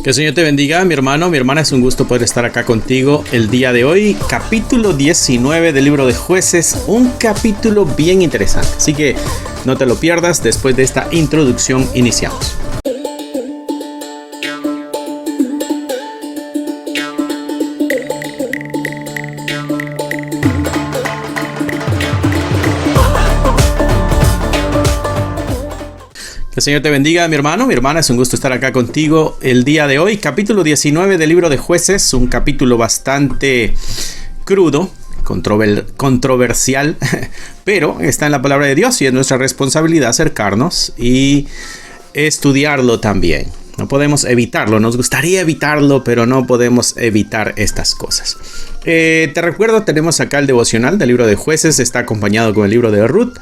Que el Señor te bendiga, mi hermano, mi hermana. Es un gusto poder estar acá contigo el día de hoy. Capítulo 19 del libro de Jueces. Un capítulo bien interesante. Así que no te lo pierdas. Después de esta introducción iniciamos. Que el Señor te bendiga, mi hermano, mi hermana. Es un gusto estar acá contigo el día de hoy. Capítulo 19 del libro de Jueces. Un capítulo bastante crudo, controversial, pero está en la palabra de Dios y es nuestra responsabilidad acercarnos y estudiarlo también. No podemos evitarlo, nos gustaría evitarlo, pero no podemos evitar estas cosas. Te recuerdo, tenemos acá el devocional del libro de Jueces, está acompañado con el libro de Ruth,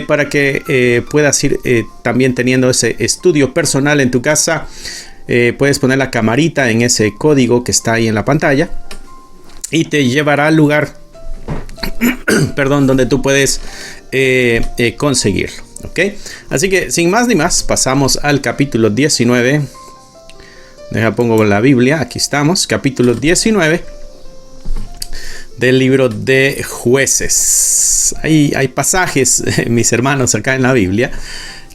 para que puedas ir también teniendo ese estudio personal en tu casa. Puedes poner la camarita en ese código que está ahí en la pantalla y te llevará al lugar donde tú puedes conseguirlo. ¿Okay? Así que sin más ni más, pasamos al capítulo 19. Pongo la Biblia, aquí estamos, capítulo 19 del libro de Jueces. Hay pasajes, mis hermanos, acá en la Biblia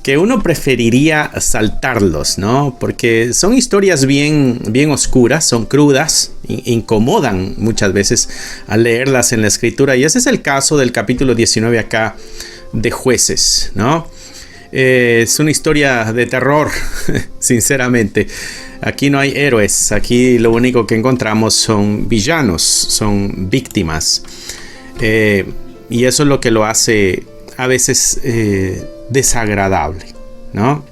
que uno preferiría saltarlos, ¿no? Porque son historias bien oscuras, son crudas, incomodan muchas veces al leerlas en la escritura. Y ese es el caso del capítulo 19 acá de Jueces, ¿no? Es una historia de terror, sinceramente. Aquí no hay héroes, aquí lo único que encontramos son villanos, son víctimas. Y eso es lo que lo hace a veces desagradable, ¿no?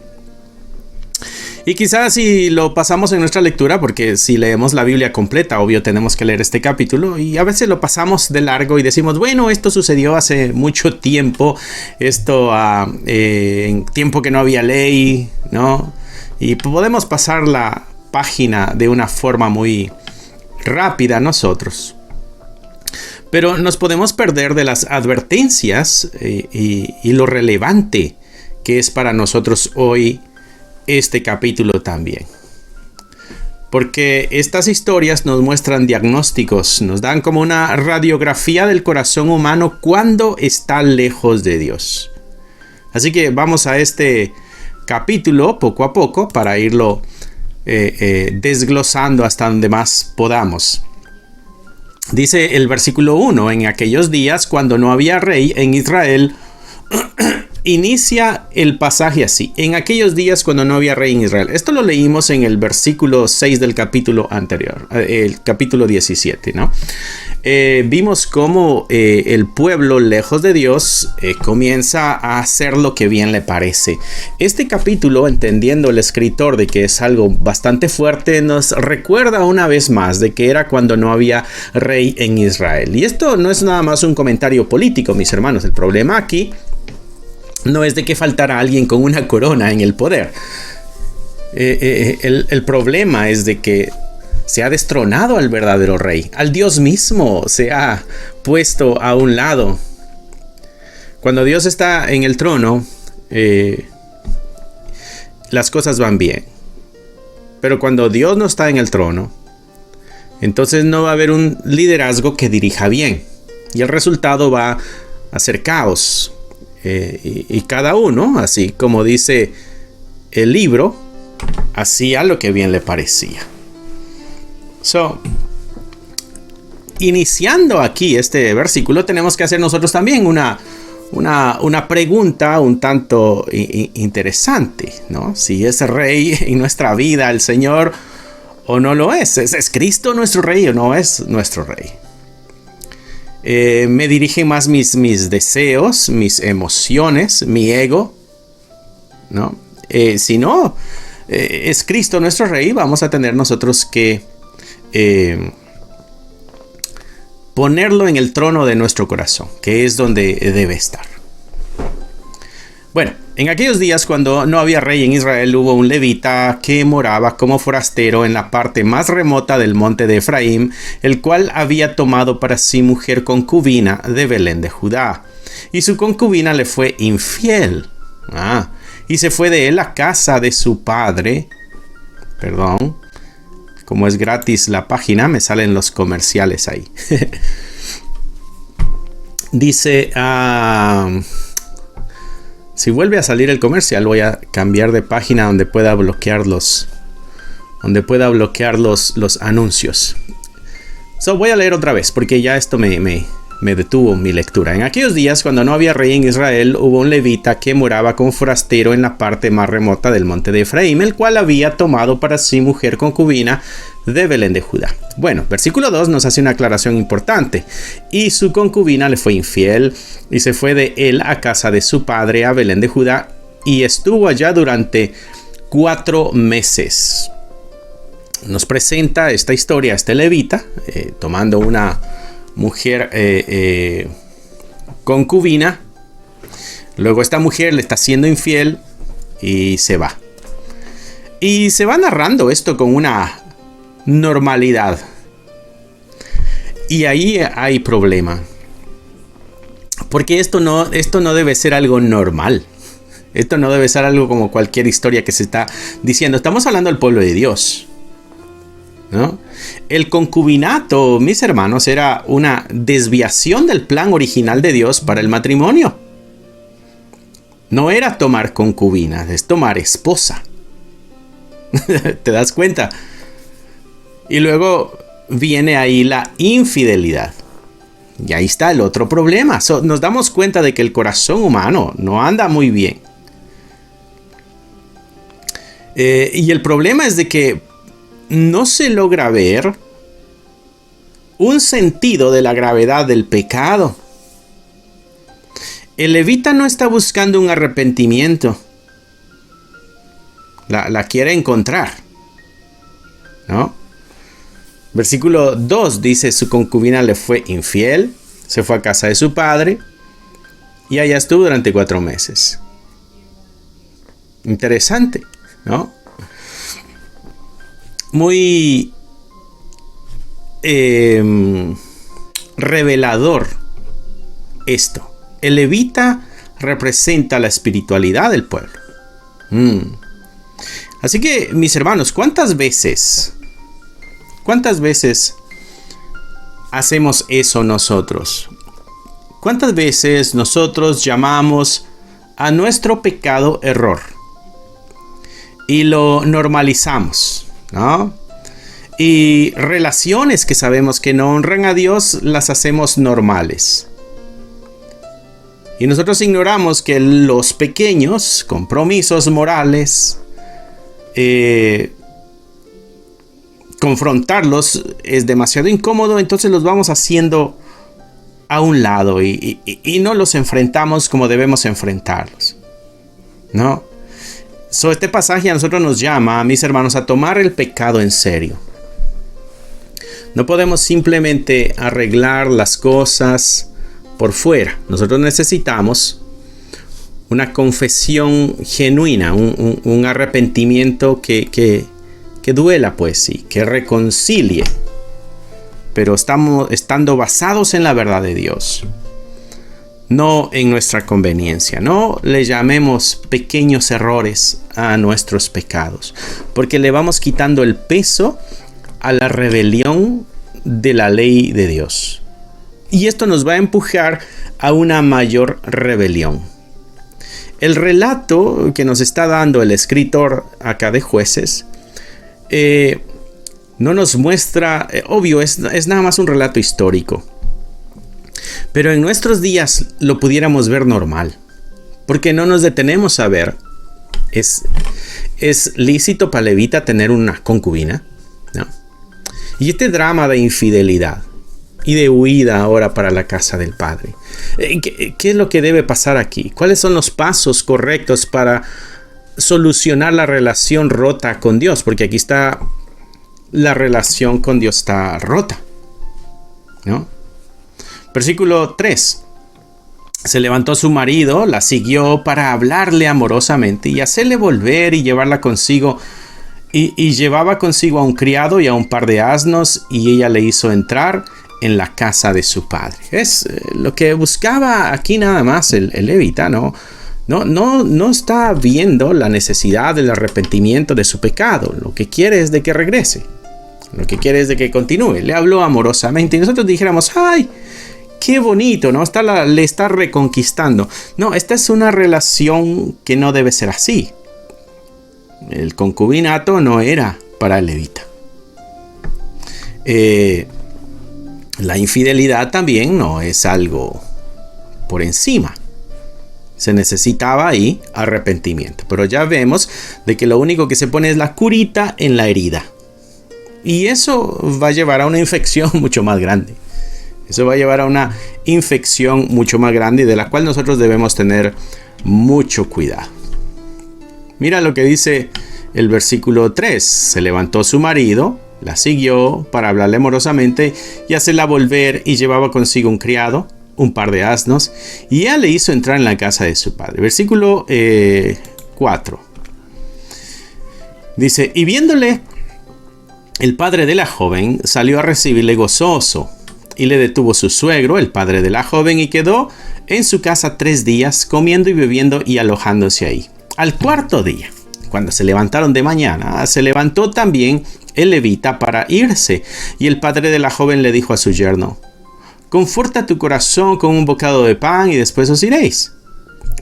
Y quizás si lo pasamos en nuestra lectura, porque si leemos la Biblia completa, obvio tenemos que leer este capítulo, y a veces lo pasamos de largo y decimos, bueno, esto sucedió hace mucho tiempo, esto en tiempo que no había ley, ¿no? Y podemos pasar la página de una forma muy rápida nosotros. Pero nos podemos perder de las advertencias y lo relevante que es para nosotros hoy este capítulo también. Porque estas historias nos muestran diagnósticos, nos dan como una radiografía del corazón humano cuando está lejos de Dios. Así que vamos a este capítulo poco a poco para irlo desglosando hasta donde más podamos. Dice el versículo 1, en aquellos días cuando no había rey en Israel. Inicia el pasaje así, en aquellos días cuando no había rey en Israel. Esto lo leímos en el versículo 6 del capítulo anterior, el capítulo 17, ¿no? Vimos cómo el pueblo lejos de Dios comienza a hacer lo que bien le parece. Este capítulo, entendiendo el escritor de que es algo bastante fuerte, nos recuerda una vez más de que era cuando no había rey en Israel. Y esto no es nada más un comentario político, mis hermanos. El problema aquí no es de que faltara alguien con una corona en el poder. El problema es de que se ha destronado al verdadero rey. Al Dios mismo se ha puesto a un lado. Cuando Dios está en el trono, las cosas van bien. Pero cuando Dios no está en el trono, entonces no va a haber un liderazgo que dirija bien. Y el resultado va a ser caos. Y cada uno, así como dice el libro, hacía lo que bien le parecía. Iniciando aquí este versículo, tenemos que hacer nosotros también una pregunta un tanto interesante, ¿no? Si es rey en nuestra vida el Señor o no lo es. ¿Es Cristo nuestro rey o no es nuestro rey? Me dirigen más mis deseos, mis emociones, mi ego, ¿no? Si no es Cristo nuestro rey, vamos a tener nosotros que ponerlo en el trono de nuestro corazón, que es donde debe estar. Bueno, en aquellos días cuando no había rey en Israel, hubo un levita que moraba como forastero en la parte más remota del monte de Efraín, el cual había tomado para sí mujer concubina de Belén de Judá. Y su concubina le fue infiel. Y se fue de él a casa de su padre, como es gratis la página, me salen los comerciales ahí. Dice, si vuelve a salir el comercial, voy a cambiar de página donde pueda bloquear los anuncios. Voy a leer otra vez porque ya esto me detuvo mi lectura. En aquellos días, cuando no había rey en Israel, hubo un levita que moraba con forastero en la parte más remota del monte de Efraín, el cual había tomado para sí mujer concubina de Belén de Judá. Bueno, versículo 2 nos hace una aclaración importante. Y su concubina le fue infiel y se fue de él a casa de su padre a Belén de Judá y estuvo allá durante 4 meses. Nos presenta esta historia, este levita, tomando una mujer concubina. Luego esta mujer le está siendo infiel y se va. Y se va narrando esto con una normalidad. Y ahí hay problema. Porque esto no debe ser algo normal. Esto no debe ser algo como cualquier historia que se está diciendo. Estamos hablando del pueblo de Dios, ¿no? El concubinato, mis hermanos, era una desviación del plan original de Dios para el matrimonio. No era tomar concubina, es tomar esposa. ¿Te das cuenta? Y luego viene ahí la infidelidad. Y ahí está el otro problema. Nos damos cuenta de que el corazón humano no anda muy bien. Y el problema es de que no se logra ver un sentido de la gravedad del pecado. El levita no está buscando un arrepentimiento. La quiere encontrar, ¿no? Versículo 2 dice: su concubina le fue infiel, se fue a casa de su padre y allá estuvo durante 4 meses. Interesante, ¿no? Muy revelador esto. El levita representa la espiritualidad del pueblo. Así que, mis hermanos, ¿cuántas veces hacemos eso nosotros? ¿Cuántas veces nosotros llamamos a nuestro pecado error y lo normalizamos, ¿no? Y relaciones que sabemos que no honran a Dios las hacemos normales. Y nosotros ignoramos que los pequeños compromisos morales, confrontarlos es demasiado incómodo, entonces los vamos haciendo a un lado y no los enfrentamos como debemos enfrentarlos, ¿no? Este pasaje a nosotros nos llama, mis hermanos, a tomar el pecado en serio. No podemos simplemente arreglar las cosas por fuera. Nosotros necesitamos una confesión genuina, un arrepentimiento que duela, pues, y que reconcilie. Pero estando basados en la verdad de Dios, no en nuestra conveniencia. No le llamemos pequeños errores a nuestros pecados, porque le vamos quitando el peso a la rebelión de la ley de Dios. Y esto nos va a empujar a una mayor rebelión. El relato que nos está dando el escritor acá de Jueces no nos muestra, obvio, es nada más un relato histórico. Pero en nuestros días lo pudiéramos ver normal, porque no nos detenemos a ver. ¿Es lícito para levita tener una concubina? ¿No? Y este drama de infidelidad y de huida ahora para la casa del padre. ¿Qué es lo que debe pasar aquí? ¿Cuáles son los pasos correctos para solucionar la relación rota con Dios? Porque aquí está, la relación con Dios está rota, ¿no? Versículo 3. Se levantó su marido, la siguió para hablarle amorosamente y hacerle volver y llevarla consigo. Y llevaba consigo a un criado y a un par de asnos, y ella le hizo entrar en la casa de su padre. Es lo que buscaba aquí nada más el levita, ¿no? No está viendo la necesidad del arrepentimiento de su pecado. Lo que quiere es de que regrese. Lo que quiere es de que continúe. Le habló amorosamente y nosotros dijéramos, ¡ay! ¡Qué bonito! ¿No? Le está reconquistando. No, esta es una relación que no debe ser así. El concubinato no era para el levita. La infidelidad también no es algo por encima. Se necesitaba ahí arrepentimiento. Pero ya vemos de que lo único que se pone es la curita en la herida. Y eso va a llevar a una infección mucho más grande. Eso va a llevar a una infección mucho más grande y de la cual nosotros debemos tener mucho cuidado. Mira lo que dice el versículo 3. Se levantó su marido, la siguió para hablarle amorosamente y hacerla volver, y llevaba consigo un criado, un par de asnos, y ella le hizo entrar en la casa de su padre. Versículo 4. Dice, y viéndole, el padre de la joven salió a recibirle gozoso, y le detuvo su suegro, el padre de la joven, y quedó en su casa 3 días, comiendo y bebiendo y alojándose ahí. Al 4.º día, cuando se levantaron de mañana, se levantó también el levita para irse, y el padre de la joven le dijo a su yerno, conforta tu corazón con un bocado de pan y después os iréis.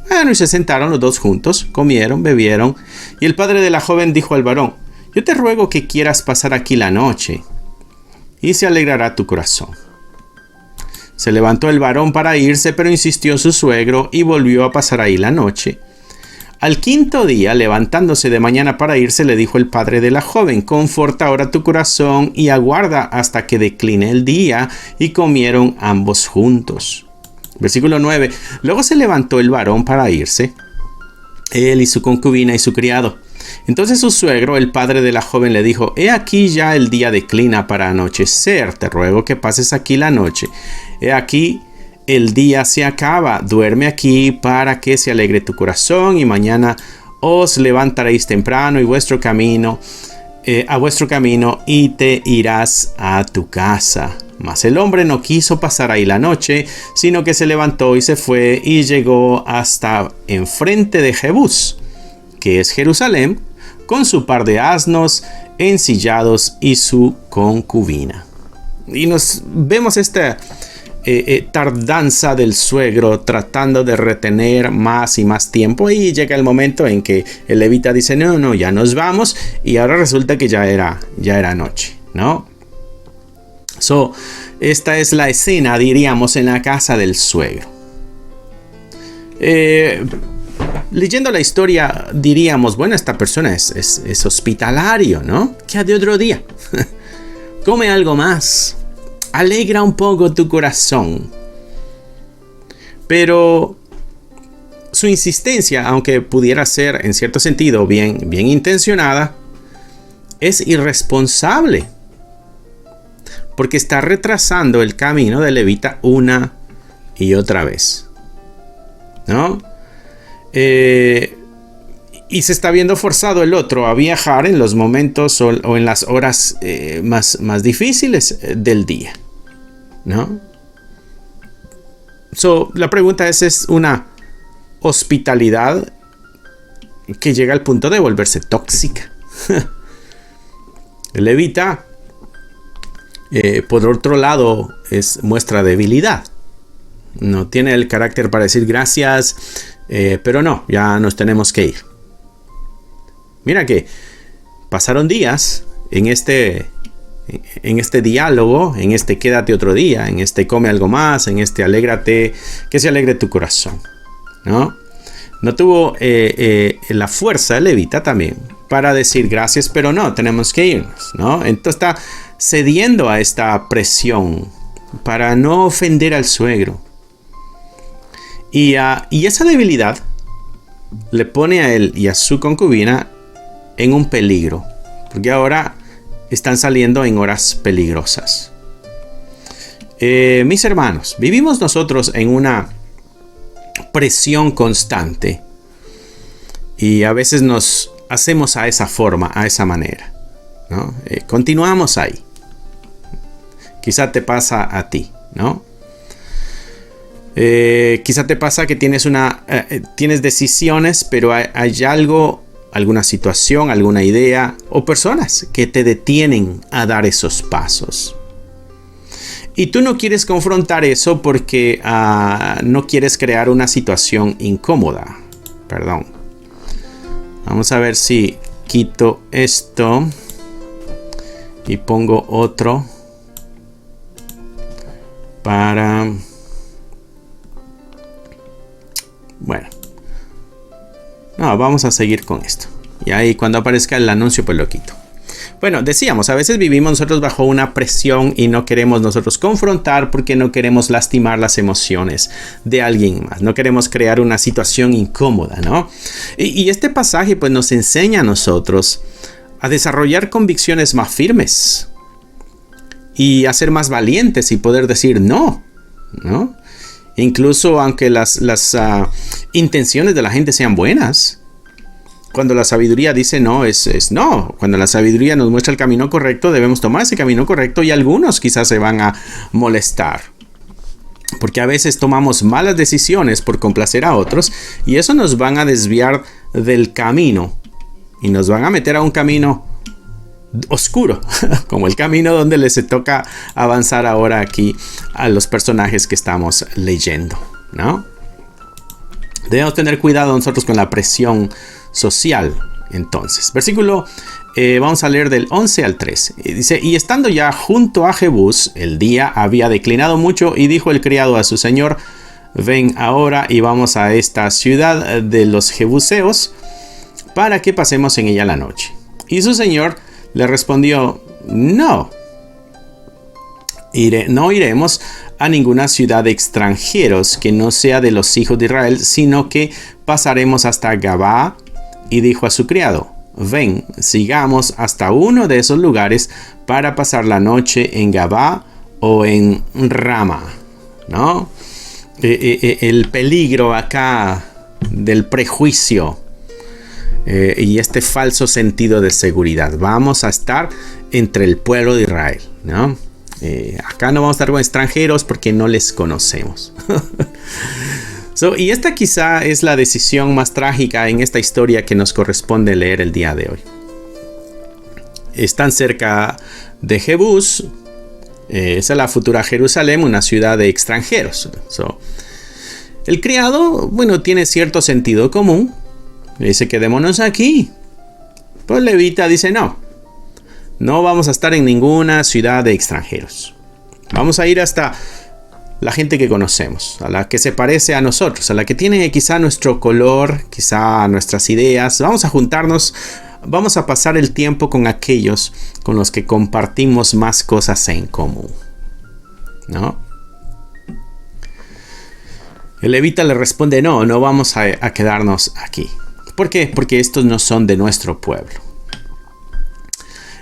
Bueno, y se sentaron los dos juntos, comieron, bebieron, y el padre de la joven dijo al varón, yo te ruego que quieras pasar aquí la noche, y se alegrará tu corazón. Se levantó el varón para irse, pero insistió su suegro y volvió a pasar ahí la noche. Al 5.º día, levantándose de mañana para irse, le dijo el padre de la joven, conforta ahora tu corazón y aguarda hasta que decline el día, y comieron ambos juntos. Versículo 9. Luego se levantó el varón para irse, él y su concubina y su criado. Entonces su suegro, el padre de la joven, le dijo, he aquí ya el día declina para anochecer, te ruego que pases aquí la noche. He aquí el día se acaba, duerme aquí para que se alegre tu corazón, y mañana os levantaréis temprano a vuestro camino y te irás a tu casa. Mas el hombre no quiso pasar ahí la noche, sino que se levantó y se fue y llegó hasta enfrente de Jebús, que es Jerusalén, con su par de asnos ensillados y su concubina. Y nos vemos esta tardanza del suegro tratando de retener más y más tiempo, y llega el momento en que el levita dice no, ya nos vamos, y ahora resulta que ya era noche, ¿no? Esta es la escena, diríamos, en la casa del suegro. Leyendo la historia diríamos, bueno, esta persona es hospitalario, ¿no? ¿Qué de otro día? Come algo más. Alegra un poco tu corazón. Pero su insistencia, aunque pudiera ser en cierto sentido bien intencionada, es irresponsable, porque está retrasando el camino del levita una y otra vez, ¿no? Y se está viendo forzado el otro a viajar en los momentos o en las horas más difíciles del día, ¿no? La pregunta es una hospitalidad que llega al punto de volverse tóxica. El levita, por otro lado, muestra debilidad. No tiene el carácter para decir gracias, pero no, ya nos tenemos que ir. Mira que pasaron días en este diálogo, en este quédate otro día, en este come algo más, en este alégrate, que se alegre tu corazón, ¿no? No tuvo la fuerza el levita también para decir gracias, pero no, tenemos que irnos, ¿no? Entonces está cediendo a esta presión para no ofender al suegro. Y esa debilidad le pone a él y a su concubina en un peligro, porque ahora están saliendo en horas peligrosas. Mis hermanos, vivimos nosotros en una presión constante y a veces nos hacemos a esa forma, a esa manera, ¿no? Continuamos ahí. Quizá te pasa a ti, ¿no? Quizá te pasa que tienes decisiones, pero hay algo alguna situación, alguna idea o personas que te detienen a dar esos pasos. Y tú no quieres confrontar eso porque no quieres crear una situación incómoda. Perdón. Vamos a ver si quito esto y pongo otro para... Bueno. No, vamos a seguir con esto. Y ahí cuando aparezca el anuncio pues lo quito. Bueno, decíamos, a veces vivimos nosotros bajo una presión y no queremos nosotros confrontar porque no queremos lastimar las emociones de alguien más. No queremos crear una situación incómoda, ¿no? Y este pasaje pues nos enseña a nosotros a desarrollar convicciones más firmes y a ser más valientes y poder decir no, ¿no? Incluso aunque las intenciones de la gente sean buenas. Cuando la sabiduría dice no, es no. Cuando la sabiduría nos muestra el camino correcto, debemos tomar ese camino correcto y algunos quizás se van a molestar. Porque a veces tomamos malas decisiones por complacer a otros y eso nos van a desviar del camino y nos van a meter a un camino oscuro, como el camino donde les toca avanzar ahora aquí a los personajes que estamos leyendo, ¿no? Debemos tener cuidado nosotros con la presión social. Entonces, versículo, vamos a leer del 11 al 13. Dice, y estando ya junto a Jebús, el día había declinado mucho y dijo el criado a su señor, ven ahora y vamos a esta ciudad de los jebuseos para que pasemos en ella la noche. Y su señor le respondió, no iremos a ninguna ciudad de extranjeros que no sea de los hijos de Israel, sino que pasaremos hasta Gabá. Y dijo a su criado, ven, sigamos hasta uno de esos lugares para pasar la noche en Gabá o en Rama, ¿no? El peligro acá del prejuicio y este falso sentido de seguridad. Vamos a estar entre el pueblo de Israel, ¿no? Acá no vamos a estar con extranjeros porque no les conocemos. Y esta quizá es la decisión más trágica en esta historia que nos corresponde leer el día de hoy. Están cerca de Jebús, esa es la futura Jerusalén, una ciudad de extranjeros. El criado, bueno, tiene cierto sentido común. Le dice, quedémonos aquí. Pues el levita dice, no vamos a estar en ninguna ciudad de extranjeros. Vamos a ir hasta la gente que conocemos, a la que se parece a nosotros, a la que tiene quizá nuestro color, quizá nuestras ideas. Vamos a juntarnos, vamos a pasar el tiempo con aquellos con los que compartimos más cosas en común, ¿no? El levita le responde, no vamos a quedarnos aquí. ¿Por qué? Porque estos no son de nuestro pueblo.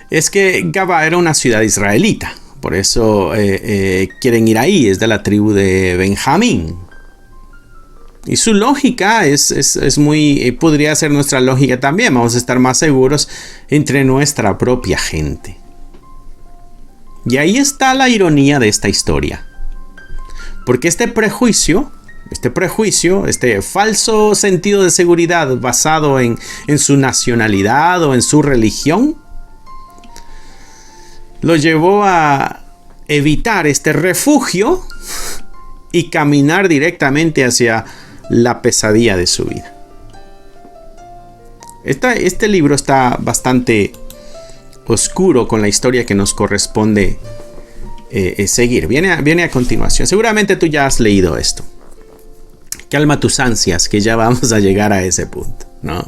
Es que Gabá era una ciudad israelita. Por eso quieren ir ahí, es de la tribu de Benjamín. Y su lógica es muy, podría ser nuestra lógica también. Vamos a estar más seguros entre nuestra propia gente. Y ahí está la ironía de esta historia. Porque este prejuicio, este falso sentido de seguridad basado en su nacionalidad o en su religión, lo llevó a evitar este refugio y caminar directamente hacia la pesadilla de su vida. Este libro está bastante oscuro con la historia que nos corresponde seguir. Viene a continuación. Seguramente tú ya has leído esto. Calma tus ansias, que ya vamos a llegar a ese punto, ¿no?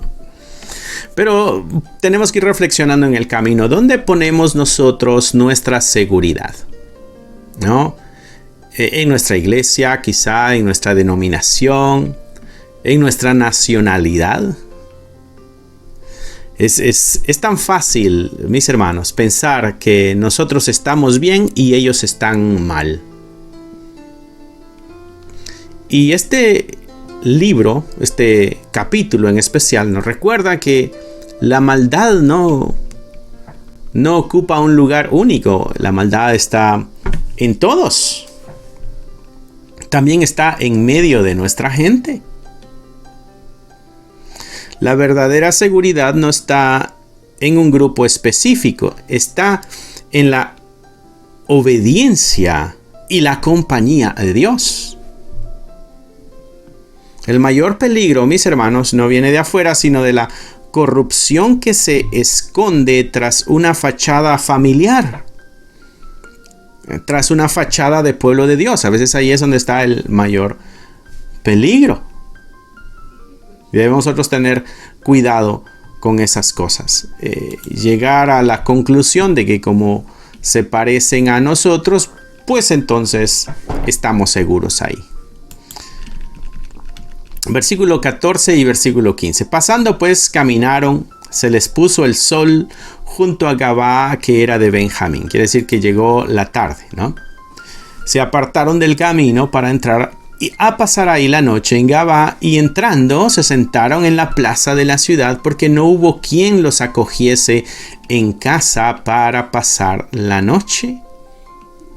Pero tenemos que ir reflexionando en el camino. ¿Dónde ponemos nosotros nuestra seguridad? ¿No? En nuestra iglesia, quizá en nuestra denominación, en nuestra nacionalidad. Es tan fácil, mis hermanos, pensar que nosotros estamos bien y ellos están mal. Y este libro, este capítulo en especial, nos recuerda que la maldad no ocupa un lugar único. La maldad está en todos. También está en medio de nuestra gente. La verdadera seguridad no está en un grupo específico, está en la obediencia y la compañía de Dios. El mayor peligro, mis hermanos, no viene de afuera, sino de la corrupción que se esconde tras una fachada familiar, tras una fachada de pueblo de Dios. A veces ahí es donde está el mayor peligro. Debemos nosotros tener cuidado con esas cosas. Llegar a la conclusión de que como se parecen a nosotros, pues entonces estamos seguros ahí. Versículo 14 y versículo 15. Pasando pues caminaron, se les puso el sol junto a Gabaa, que era de Benjamín. Quiere decir que llegó la tarde, ¿no? Se apartaron del camino para entrar a pasar ahí la noche en Gabaa, y entrando se sentaron en la plaza de la ciudad, porque no hubo quien los acogiese en casa para pasar la noche.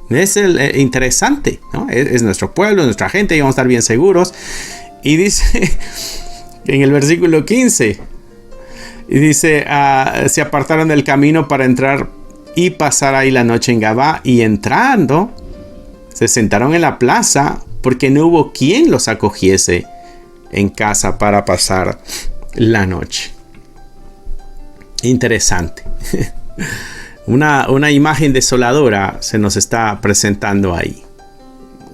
Es interesante, ¿no? Es nuestro pueblo, nuestra gente, y vamos a estar bien seguros. Y dice en el versículo 15, y dice, se apartaron del camino para entrar y pasar ahí la noche en Gabaa, y entrando se sentaron en la plaza, porque no hubo quien los acogiese en casa para pasar la noche. Interesante. Una imagen desoladora se nos está presentando ahí.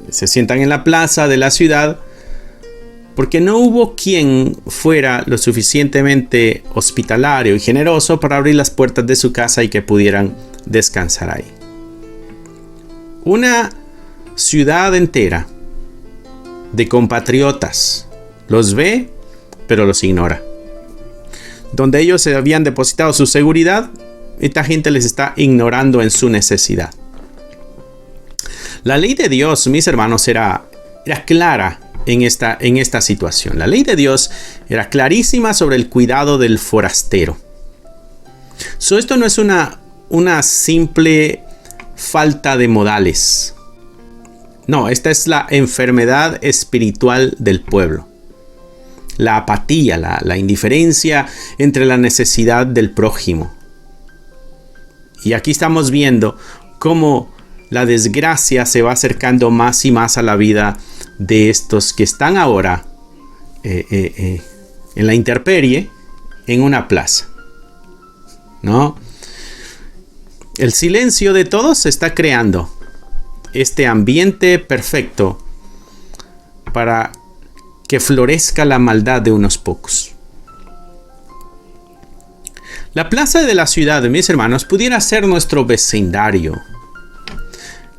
Se sientan en la plaza de la ciudad porque no hubo quien fuera lo suficientemente hospitalario y generoso para abrir las puertas de su casa y que pudieran descansar ahí. Una ciudad entera de compatriotas los ve, pero los ignora. Donde ellos se habían depositado su seguridad, esta gente les está ignorando en su necesidad. La ley de Dios, mis hermanos, era clara en esta situación. La ley de Dios era clarísima sobre el cuidado del forastero. Esto no es una simple falta de modales. No, esta es la enfermedad espiritual del pueblo. La apatía, la indiferencia entre la necesidad del prójimo. Y aquí estamos viendo cómo la desgracia se va acercando más y más a la vida de estos que están ahora en la intemperie, en una plaza, ¿no? El silencio de todos se está creando este ambiente perfecto para que florezca la maldad de unos pocos. La plaza de la ciudad, mis hermanos, pudiera ser nuestro vecindario,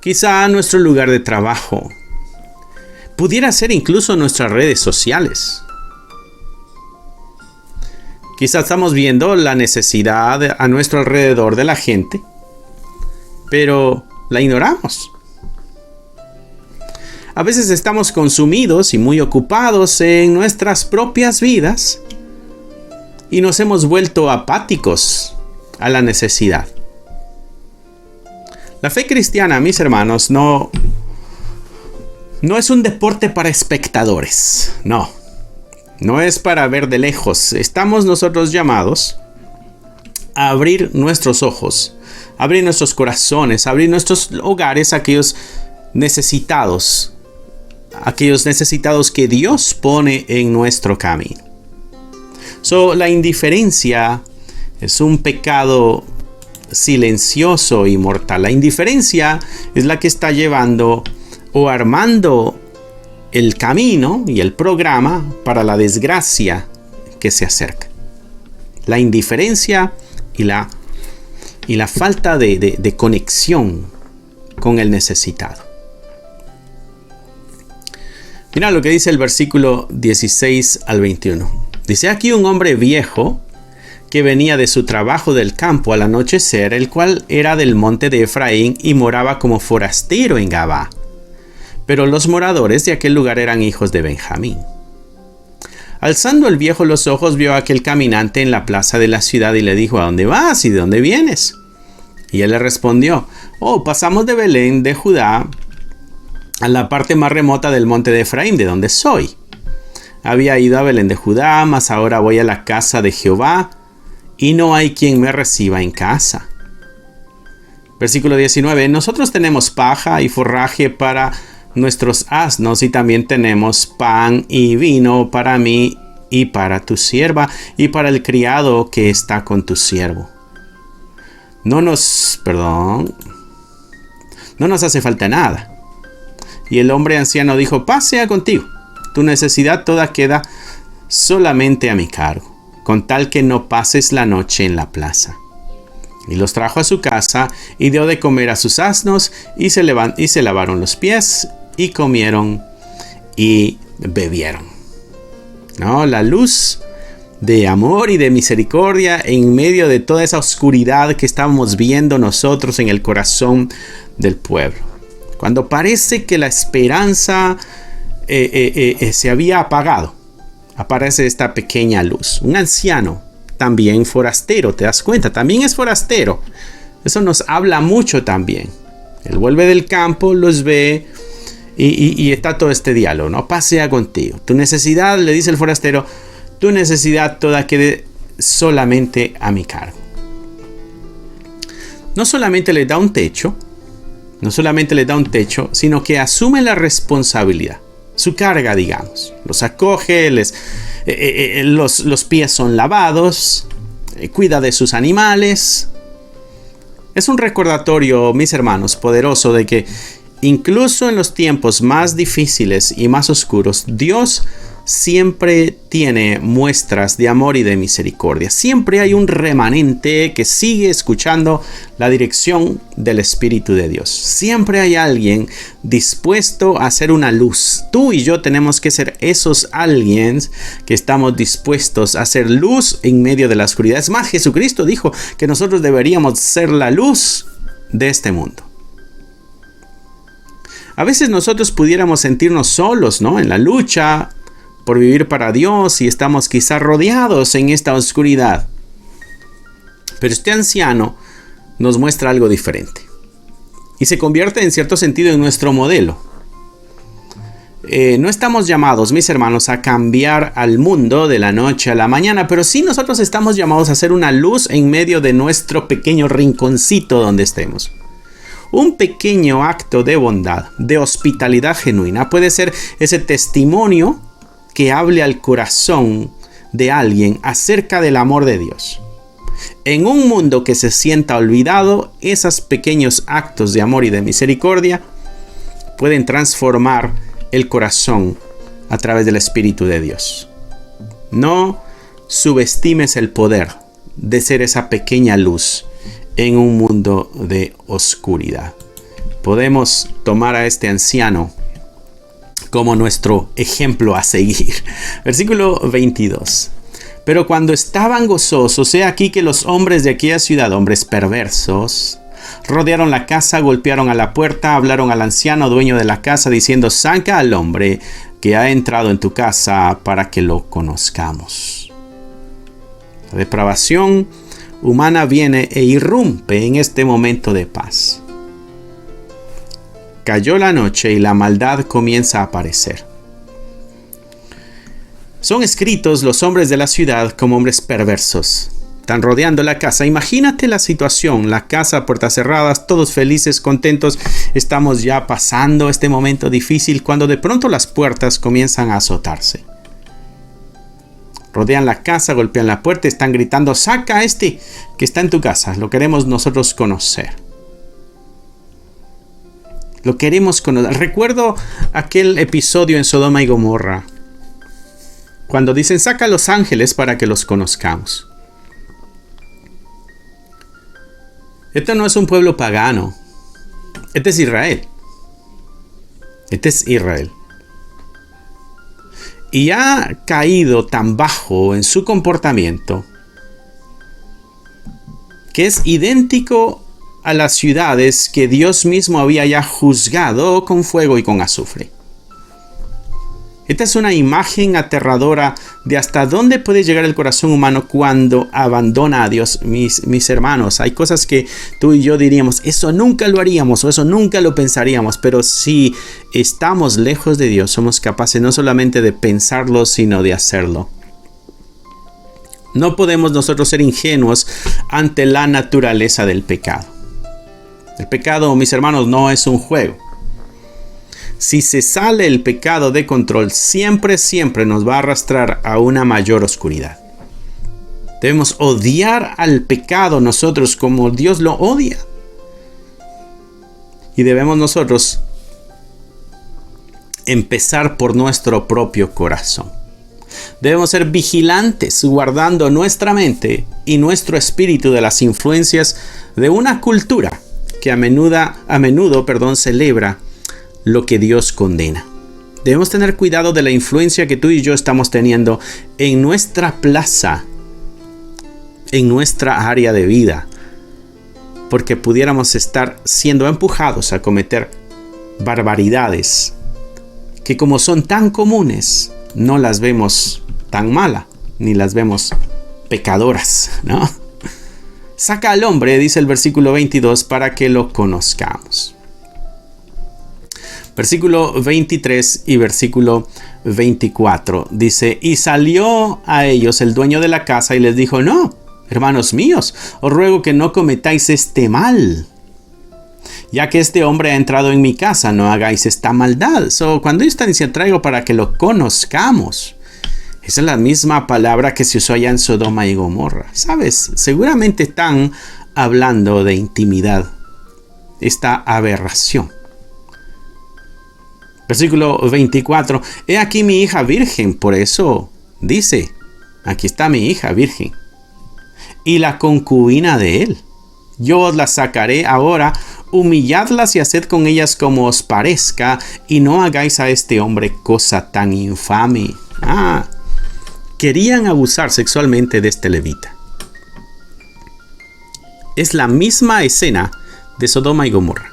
quizá nuestro lugar de trabajo, pudiera ser incluso nuestras redes sociales. Quizá estamos viendo la necesidad a nuestro alrededor de la gente, pero la ignoramos. A veces estamos consumidos y muy ocupados en nuestras propias vidas y nos hemos vuelto apáticos a la necesidad. La fe cristiana, mis hermanos, no es un deporte para espectadores. No es para ver de lejos. Estamos nosotros llamados a abrir nuestros ojos, abrir nuestros corazones, abrir nuestros hogares a aquellos necesitados que Dios pone en nuestro camino. La indiferencia es un pecado silencioso y mortal. La indiferencia es la que está llevando o armando el camino y el programa para la desgracia que se acerca. La indiferencia y la falta de conexión con el necesitado. Mira lo que dice el versículo 16 al 21. Dice: aquí un hombre viejo que venía de su trabajo del campo al anochecer, el cual era del monte de Efraín y moraba como forastero en Gabaa. Pero los moradores de aquel lugar eran hijos de Benjamín. Alzando el viejo los ojos, vio a aquel caminante en la plaza de la ciudad y le dijo: ¿a dónde vas y de dónde vienes? Y él le respondió: pasamos de Belén de Judá a la parte más remota del monte de Efraín, de donde soy. Había ido a Belén de Judá, mas ahora voy a la casa de Jehová, y no hay quien me reciba en casa. Versículo 19. Nosotros tenemos paja y forraje para nuestros asnos, y también tenemos pan y vino para mí y para tu sierva y para el criado que está con tu siervo. No nos hace falta nada. Y el hombre anciano dijo: paz sea contigo. Tu necesidad toda queda solamente a mi cargo, con tal que no pases la noche en la plaza. Y los trajo a su casa y dio de comer a sus asnos, y se lavaron los pies y comieron y bebieron. ¿No? La luz de amor y de misericordia en medio de toda esa oscuridad que estábamos viendo nosotros en el corazón del pueblo. Cuando parece que la esperanza se había apagado, aparece esta pequeña luz. Un anciano, también forastero, ¿te das cuenta? También es forastero. Eso nos habla mucho también. Él vuelve del campo, los ve y está todo este diálogo, ¿no? Pasea contigo. Tu necesidad, le dice el forastero, tu necesidad toda quede solamente a mi cargo. No solamente le da un techo, sino que asume la responsabilidad, su carga, digamos. Los acoge, los pies son lavados, cuida de sus animales. Es un recordatorio, mis hermanos, poderoso de que incluso en los tiempos más difíciles y más oscuros, Dios siempre tiene muestras de amor y de misericordia. Siempre hay un remanente que sigue escuchando la dirección del Espíritu de Dios. Siempre hay alguien dispuesto a hacer una luz. Tú y yo tenemos que ser esos alguien que estamos dispuestos a hacer luz en medio de la oscuridad. Es más, Jesucristo dijo que nosotros deberíamos ser la luz de este mundo. A veces nosotros pudiéramos sentirnos solos, ¿no? En la lucha por vivir para Dios, y estamos quizás rodeados en esta oscuridad. Pero este anciano nos muestra algo diferente y se convierte en cierto sentido en nuestro modelo. No estamos llamados, mis hermanos, a cambiar al mundo de la noche a la mañana, pero sí nosotros estamos llamados a ser una luz en medio de nuestro pequeño rinconcito donde estemos. Un pequeño acto de bondad, de hospitalidad genuina, puede ser ese testimonio que hable al corazón de alguien acerca del amor de Dios. En un mundo que se sienta olvidado, esos pequeños actos de amor y de misericordia pueden transformar el corazón a través del Espíritu de Dios. No subestimes el poder de ser esa pequeña luz en un mundo de oscuridad. Podemos tomar a este anciano como nuestro ejemplo a seguir. Versículo 22. Pero cuando estaban gozosos, he aquí que los hombres de aquella ciudad, hombres perversos, rodearon la casa, golpearon a la puerta, hablaron al anciano dueño de la casa, diciendo: saca al hombre que ha entrado en tu casa para que lo conozcamos. La depravación humana viene e irrumpe en este momento de paz. Cayó la noche y la maldad comienza a aparecer. Son escritos los hombres de la ciudad como hombres perversos. Están rodeando la casa. Imagínate la situación, la casa, puertas cerradas, todos felices, contentos. Estamos ya pasando este momento difícil cuando de pronto las puertas comienzan a azotarse. Rodean la casa, golpean la puerta, están gritando: saca a este que está en tu casa. Lo queremos nosotros conocer. Lo queremos conocer. Recuerdo aquel episodio en Sodoma y Gomorra, cuando dicen: saca a los ángeles para que los conozcamos. Este no es un pueblo pagano. Este es Israel. Y ha caído tan bajo en su comportamiento que es idéntico a las ciudades que Dios mismo había ya juzgado con fuego y con azufre. Esta es una imagen aterradora de hasta dónde puede llegar el corazón humano cuando abandona a Dios. Mis hermanos, hay cosas que tú y yo diríamos, eso nunca lo haríamos o eso nunca lo pensaríamos, pero si estamos lejos de Dios, somos capaces no solamente de pensarlo, sino de hacerlo. No podemos nosotros ser ingenuos ante la naturaleza del pecado. El pecado, mis hermanos, no es un juego. Si se sale el pecado de control, siempre nos va a arrastrar a una mayor oscuridad. Debemos odiar al pecado nosotros como Dios lo odia. Y debemos nosotros empezar por nuestro propio corazón. Debemos ser vigilantes, guardando nuestra mente y nuestro espíritu de las influencias de una cultura que a menudo celebra lo que Dios condena. Debemos tener cuidado de la influencia que tú y yo estamos teniendo en nuestra plaza, en nuestra área de vida, porque pudiéramos estar siendo empujados a cometer barbaridades que, como son tan comunes, no las vemos tan mala, ni las vemos pecadoras, ¿no? Saca al hombre, dice el versículo 22, para que lo conozcamos. Versículo 23 y versículo 24 dice: y salió a ellos el dueño de la casa y les dijo: no, hermanos míos, os ruego que no cometáis este mal, ya que este hombre ha entrado en mi casa, no hagáis esta maldad. Cuando ellos están diciendo traigo para que lo conozcamos, esa es la misma palabra que se usó allá en Sodoma y Gomorra. ¿Sabes? Seguramente están hablando de intimidad, esta aberración. Versículo 24. He aquí mi hija virgen, por eso dice, aquí está mi hija virgen, y la concubina de él. Yo os las sacaré ahora, humilladlas y haced con ellas como os parezca, y no hagáis a este hombre cosa tan infame. Querían abusar sexualmente de este levita. Es la misma escena de Sodoma y Gomorra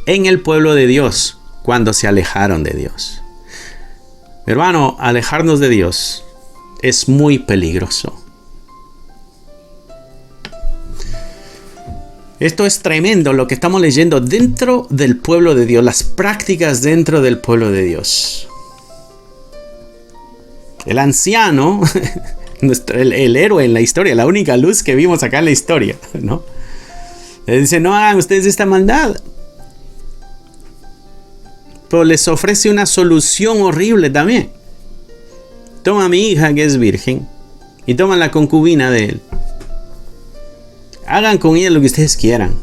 en el pueblo de Dios, cuando se alejaron de Dios. Hermano, alejarnos de Dios es muy peligroso. Esto es tremendo lo que estamos leyendo dentro del pueblo de Dios, las prácticas dentro del pueblo de Dios. El anciano, el héroe en la historia, la única luz que vimos acá en la historia, ¿no? Le dice: no hagan ustedes esta maldad. Pero les ofrece una solución horrible también. Toma a mi hija que es virgen y toma la concubina de él. Hagan con ella lo que ustedes quieran.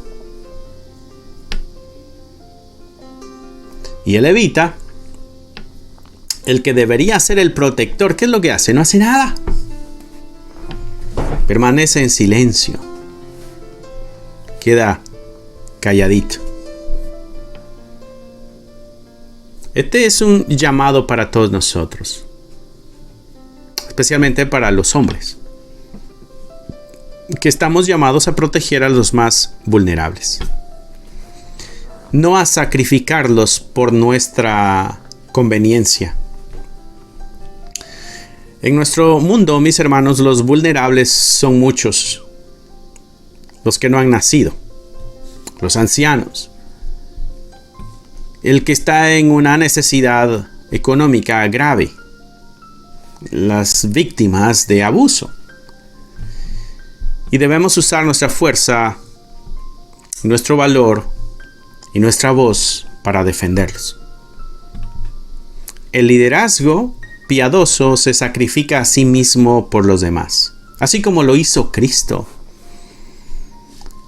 Y el levita, el que debería ser el protector, ¿qué es lo que hace? No hace nada. Permanece en silencio. Queda calladito. Este es un llamado para todos nosotros, especialmente para los hombres, que estamos llamados a proteger a los más vulnerables, no a sacrificarlos por nuestra conveniencia. En nuestro mundo, mis hermanos, los vulnerables son muchos: los que no han nacido, los ancianos, el que está en una necesidad económica grave, las víctimas de abuso. Y debemos usar nuestra fuerza, nuestro valor y nuestra voz para defenderlos. El liderazgo piadoso se sacrifica a sí mismo por los demás, así como lo hizo Cristo.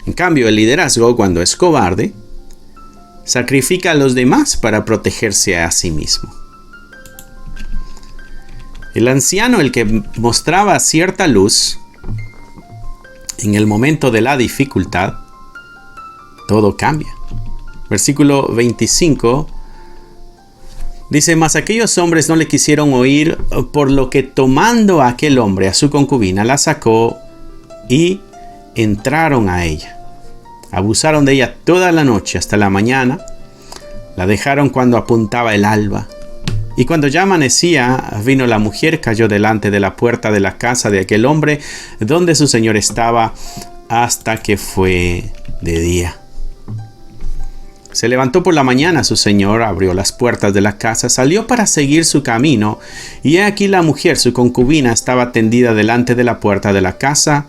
En cambio, el liderazgo, cuando es cobarde, sacrifica a los demás para protegerse a sí mismo. El anciano, el que mostraba cierta luz en el momento de la dificultad, todo cambia. Versículo 25 dice: mas aquellos hombres no le quisieron oír, por lo que tomando a aquel hombre a su concubina, la sacó y entraron a ella. Abusaron de ella toda la noche hasta la mañana. La dejaron cuando apuntaba el alba. Y cuando ya amanecía, vino la mujer, cayó delante de la puerta de la casa de aquel hombre donde su señor estaba, hasta que fue de día. Se levantó por la mañana su señor, abrió las puertas de la casa, salió para seguir su camino, y he aquí la mujer, su concubina, estaba tendida delante de la puerta de la casa,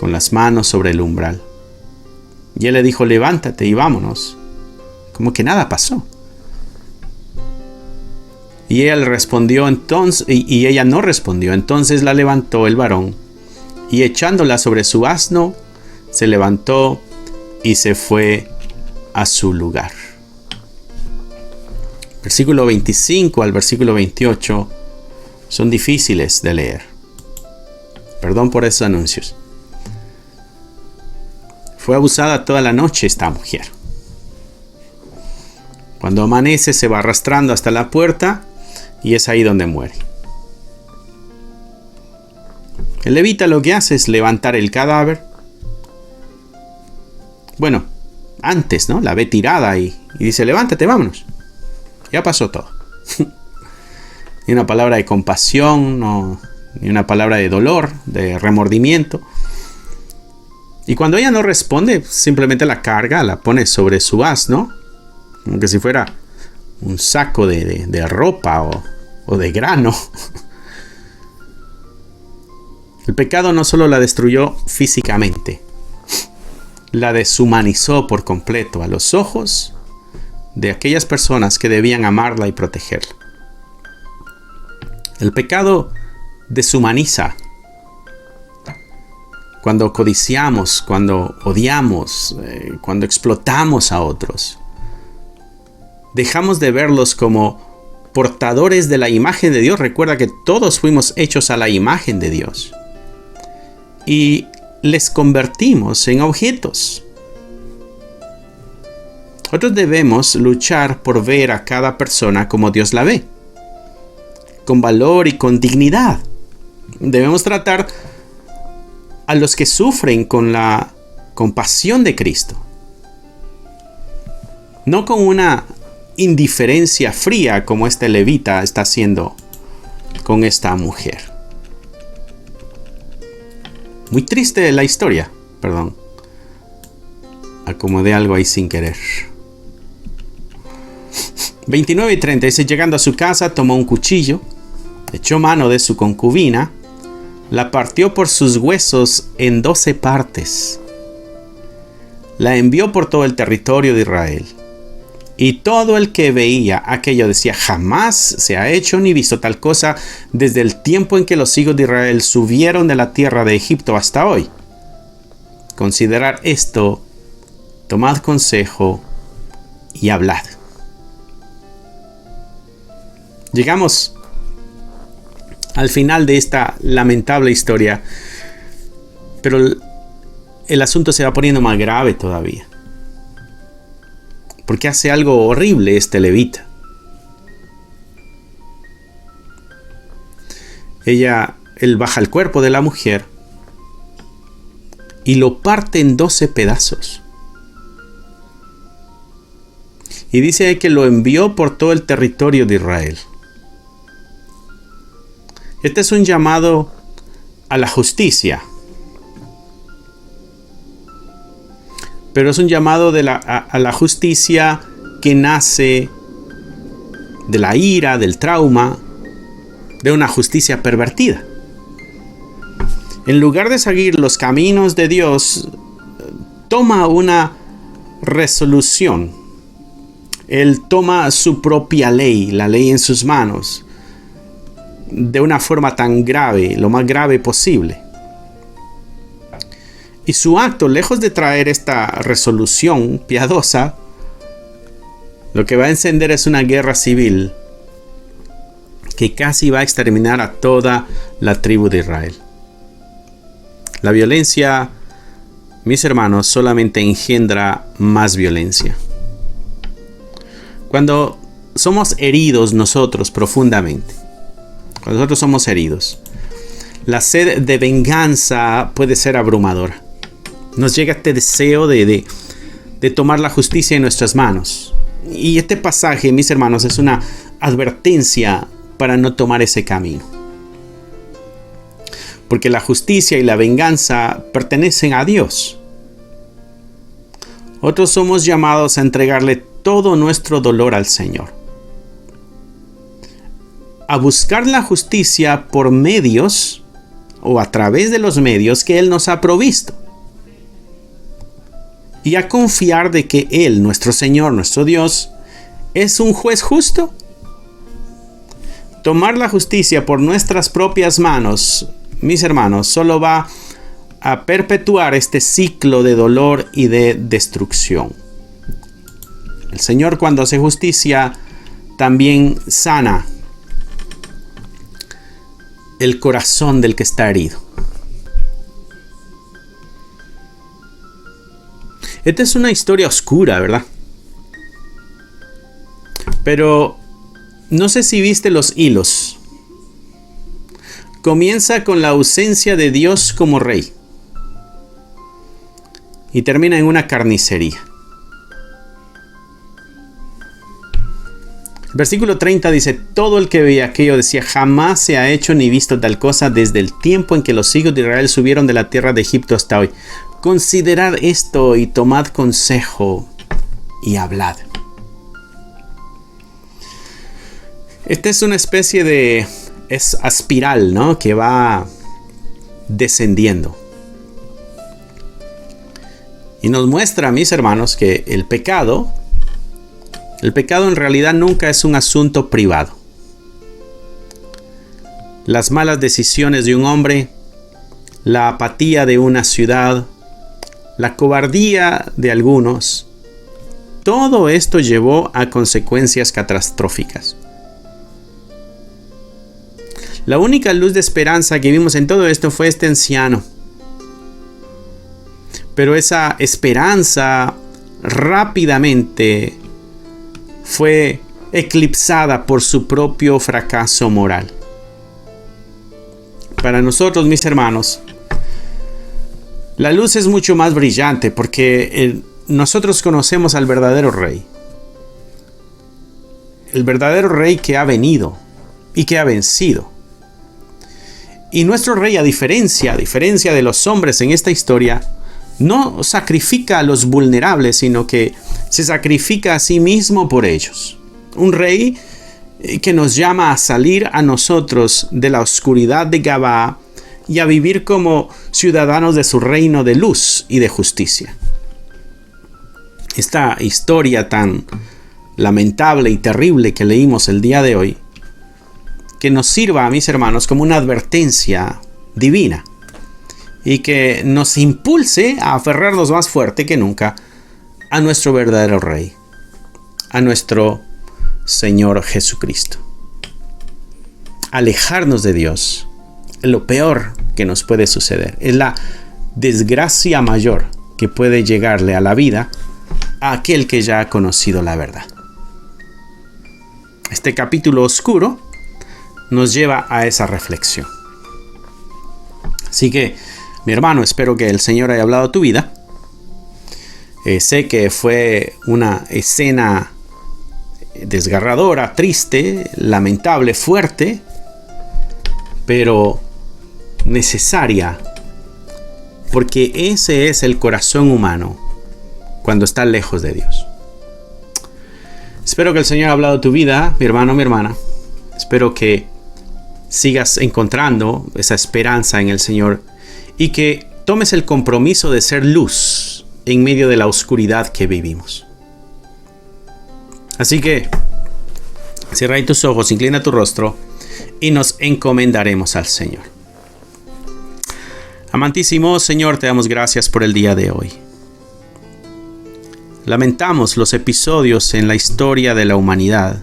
con las manos sobre el umbral. Y él le dijo: levántate y vámonos. Como que nada pasó. Y ella le respondió entonces, y ella no respondió. Entonces la levantó el varón, y echándola sobre su asno, se levantó y se fue a su lugar. Versículo 25 al versículo 28 son difíciles de leer. Perdón por esos anuncios. Fue abusada toda la noche esta mujer. Cuando amanece se va arrastrando hasta la puerta y es ahí donde muere. El levita lo que hace es levantar el cadáver. Bueno, antes, ¿no? La ve tirada y dice: levántate, vámonos. Ya pasó todo. Ni una palabra de compasión, no, ni una palabra de dolor, de remordimiento. Y cuando ella no responde, simplemente la carga, la pone sobre su asno, como que si fuera un saco de ropa o de grano. El pecado no solo la destruyó físicamente, la deshumanizó por completo a los ojos de aquellas personas que debían amarla y protegerla. El pecado deshumaniza. Cuando codiciamos, cuando odiamos, cuando explotamos a otros, dejamos de verlos como portadores de la imagen de Dios. Recuerda que todos fuimos hechos a la imagen de Dios. Y les convertimos en objetos. Nosotros debemos luchar por ver a cada persona como Dios la ve, con valor y con dignidad. Debemos tratar a los que sufren con la compasión de Cristo, no con una indiferencia fría como este levita está haciendo con esta mujer. Muy triste la historia, perdón. Acomodé algo ahí sin querer. 29 y 30 dice: llegando a su casa, tomó un cuchillo, echó mano de su concubina, la partió por sus huesos en 12 partes, la envió por todo el territorio de Israel. Y todo el que veía aquello decía: jamás se ha hecho ni visto tal cosa desde el tiempo en que los hijos de Israel subieron de la tierra de Egipto hasta hoy. Considerad esto, tomad consejo y hablad. Llegamos al final de esta lamentable historia, pero el asunto se va poniendo más grave todavía. Porque hace algo horrible este levita. Él baja el cuerpo de la mujer y lo parte en 12 pedazos. Y dice que lo envió por todo el territorio de Israel. Este es un llamado a la justicia. Pero es un llamado a la justicia que nace de la ira, del trauma, de una justicia pervertida. En lugar de seguir los caminos de Dios, toma una resolución. Él toma su propia ley, la ley en sus manos, de una forma tan grave, lo más grave posible. Y su acto, lejos de traer esta resolución piadosa, lo que va a encender es una guerra civil que casi va a exterminar a toda la tribu de Israel. La violencia, mis hermanos, solamente engendra más violencia. Cuando somos heridos nosotros profundamente, cuando nosotros somos heridos, la sed de venganza puede ser abrumadora. Nos llega este deseo de tomar la justicia en nuestras manos. Y este pasaje, mis hermanos, es una advertencia para no tomar ese camino. Porque la justicia y la venganza pertenecen a Dios. Otros somos llamados a entregarle todo nuestro dolor al Señor. A buscar la justicia por medios o a través de los medios que Él nos ha provisto. Y a confiar de que Él, nuestro Señor, nuestro Dios, es un juez justo. Tomar la justicia por nuestras propias manos, mis hermanos, solo va a perpetuar este ciclo de dolor y de destrucción. El Señor, cuando hace justicia, también sana el corazón del que está herido. Esta es una historia oscura, ¿verdad? Pero no sé si viste los hilos. Comienza con la ausencia de Dios como rey y termina en una carnicería. El versículo 30 dice: todo el que veía aquello decía, jamás se ha hecho ni visto tal cosa desde el tiempo en que los hijos de Israel subieron de la tierra de Egipto hasta hoy. Considerad esto y tomad consejo y hablad. Esta es una especie de espiral, ¿no?, que va descendiendo. Y nos muestra, mis hermanos, que el pecado en realidad nunca es un asunto privado. Las malas decisiones de un hombre, la apatía de una ciudad, la cobardía de algunos, todo esto llevó a consecuencias catastróficas. La única luz de esperanza que vimos en todo esto fue este anciano. Pero esa esperanza rápidamente fue eclipsada por su propio fracaso moral. Para nosotros, mis hermanos, la luz es mucho más brillante porque nosotros conocemos al verdadero rey. El verdadero rey que ha venido y que ha vencido. Y nuestro rey, a diferencia de los hombres en esta historia, no sacrifica a los vulnerables, sino que se sacrifica a sí mismo por ellos. Un rey que nos llama a salir a nosotros de la oscuridad de Gabaa y a vivir como ciudadanos de su reino de luz y de justicia. Esta historia tan lamentable y terrible que leímos el día de hoy, que nos sirva, a mis hermanos, como una advertencia divina y que nos impulse a aferrarnos más fuerte que nunca a nuestro verdadero Rey, a nuestro Señor Jesucristo. Alejarnos de Dios es lo peor que nos puede suceder. Es la desgracia mayor que puede llegarle a la vida a aquel que ya ha conocido la verdad. Este capítulo oscuro nos lleva a esa reflexión. Así que, mi hermano, espero que el Señor haya hablado a tu vida. Sé que fue una escena desgarradora, triste, lamentable, fuerte, pero necesaria, porque ese es el corazón humano cuando está lejos de Dios. Espero que el Señor haya hablado a tu vida, mi hermano, mi hermana. Espero que sigas encontrando esa esperanza en el Señor y que tomes el compromiso de ser luz en medio de la oscuridad que vivimos. Así que cierra ahí tus ojos, inclina tu rostro y nos encomendaremos al Señor. Amantísimo Señor, te damos gracias por el día de hoy. Lamentamos los episodios en la historia de la humanidad.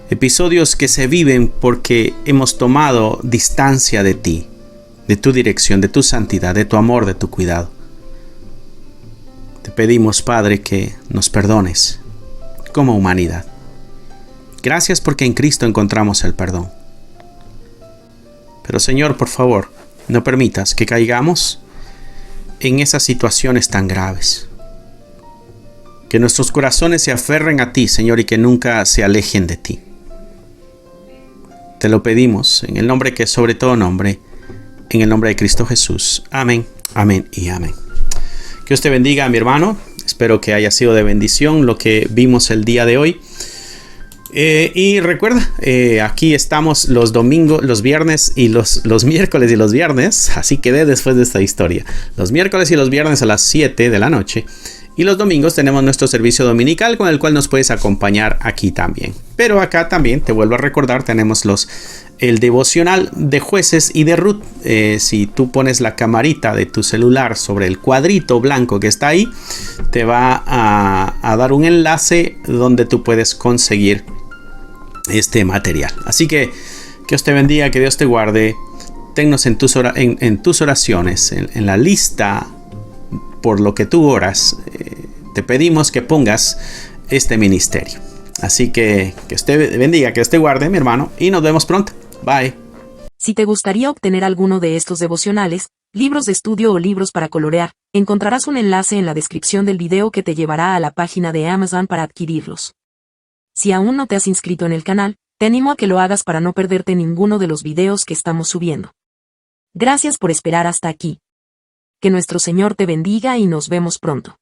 Episodios que se viven porque hemos tomado distancia de ti, de tu dirección, de tu santidad, de tu amor, de tu cuidado. Te pedimos, Padre, que nos perdones como humanidad. Gracias porque en Cristo encontramos el perdón. Pero Señor, por favor, no permitas que caigamos en esas situaciones tan graves. Que nuestros corazones se aferren a ti, Señor, y que nunca se alejen de ti. Te lo pedimos en el nombre que es sobre todo nombre, en el nombre de Cristo Jesús. Amén, amén y amén. Que Dios te bendiga, mi hermano. Espero que haya sido de bendición lo que vimos el día de hoy. Y recuerda, aquí estamos los domingos, los viernes y los miércoles y los viernes. Así quedé después de esta historia. Los miércoles y los viernes a las 7 de la noche. Y los domingos tenemos nuestro servicio dominical con el cual nos puedes acompañar aquí también. Pero acá también, te vuelvo a recordar, tenemos el devocional de Jueces y de Ruth. Si tú pones la camarita de tu celular sobre el cuadrito blanco que está ahí, te va a dar un enlace donde tú puedes conseguir este material. Así que Dios te bendiga, que Dios te guarde. Tennos en tus oraciones, en la lista por lo que tú oras. Te pedimos que pongas este ministerio. Así que Dios te bendiga, que Dios te guarde, mi hermano, y nos vemos pronto. Bye. Si te gustaría obtener alguno de estos devocionales, libros de estudio o libros para colorear, encontrarás un enlace en la descripción del video que te llevará a la página de Amazon para adquirirlos. Si aún no te has inscrito en el canal, te animo a que lo hagas para no perderte ninguno de los videos que estamos subiendo. Gracias por esperar hasta aquí. Que nuestro Señor te bendiga y nos vemos pronto.